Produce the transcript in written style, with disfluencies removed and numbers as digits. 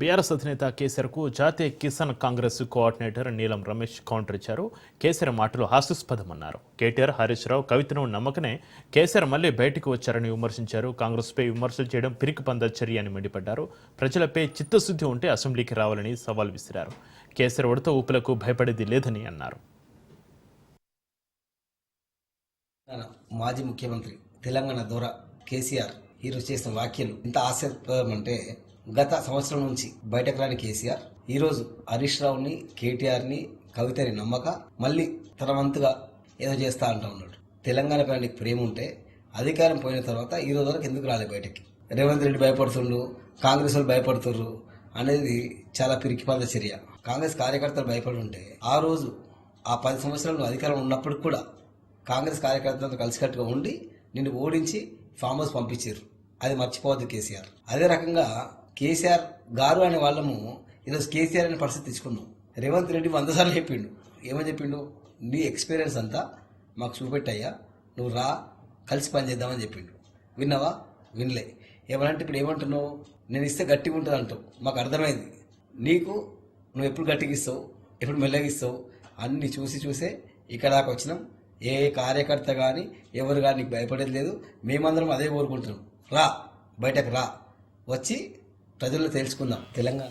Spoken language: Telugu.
బీఆర్ఎస్ అధినేత కేసీఆర్కు జాతీయ కిసాన్ కాంగ్రెస్ కోఆర్డినేటర్ నీలం రమేష్ కౌంటర్ ఇచ్చారు. కేసీఆర్ మాటలు హాస్యాస్పదమన్నారు. కేటీఆర్, హరీష్ రావు కవితను నమ్మకనే కేసీఆర్ మళ్లీ బయటకు వచ్చారని విమర్శించారు. కాంగ్రెస్పై విమర్శలు చేయడం పిరికిపంద చర్య అని మండిపడ్డారు. ప్రజలపై చిత్తశుద్ధి ఉంటే అసెంబ్లీకి రావాలని సవాల్ విసిరారు. కేసీఆర్ ఉడత ఊపులకు భయపడేది లేదని అన్నారు. మాజీ ముఖ్యమంత్రి తెలంగాణ దొర కేసీఆర్ ఈరోజు చేసిన వ్యాఖ్యలు ఎంత హాస్యాస్పదం అంటే, గత సంవత్సరం నుంచి బయటకు రాని కేసీఆర్ ఈరోజు హరీష్ రావుని, కేటీఆర్ని, కవితని నమ్మక మళ్ళీ తన వంతుగా ఏదో చేస్తా అంటా ఉన్నాడు. తెలంగాణ పైన ప్రేమ ఉంటే అధికారం పోయిన తర్వాత ఈ రోజు వరకు ఎందుకు రాలే బయటకి? రేవంత్ రెడ్డి భయపడుతుండ్రు, కాంగ్రెస్ వాళ్ళు భయపడుతుర్రు అనేది చాలా పిరికిపాద చర్య. కాంగ్రెస్ కార్యకర్తలు భయపడి ఉంటే ఆ రోజు ఆ 10 సంవత్సరాలు అధికారం ఉన్నప్పుడు కూడా కాంగ్రెస్ కార్యకర్తలతో కలిసికట్టుగా ఉండి నిన్ను ఓడించి ఫామ్ హౌస్ పంపించారు. అది మర్చిపోవద్దు కేసీఆర్. అదే రకంగా కేసీఆర్ గారు అనే వాళ్ళము ఈరోజు కేసీఆర్ అనే పరిస్థితి తెచ్చుకున్నాం. రేవంత్ రెడ్డి 100 సార్లు చెప్పిండు. ఏమని చెప్పిండు? నీ ఎక్స్పీరియన్స్ అంతా మాకు చూపెట్టయ్యా, నువ్వు రా, కలిసి పని చేద్దామని చెప్పిండు. విన్నావా? వినలే. ఏమనంటే ఇప్పుడు ఏమంటున్నావు? నేను ఇస్తే గట్టిగా ఉంటుంది అంటావు. మాకు అర్థమైంది. నీకు నువ్వు ఎప్పుడు గట్టిగా ఇస్తావు, ఎప్పుడు మెల్లగిస్తావు అన్ని చూసే ఇక్కడ దాకా వచ్చినాం. ఏ కార్యకర్త కానీ ఎవరు కానీ నీకు భయపడేది లేదు. మేమందరం అదే కోరుకుంటున్నాం. రా, బయటకు రా, వచ్చి ప్రజల్లో తెలుసుకుందాం తెలంగాణ.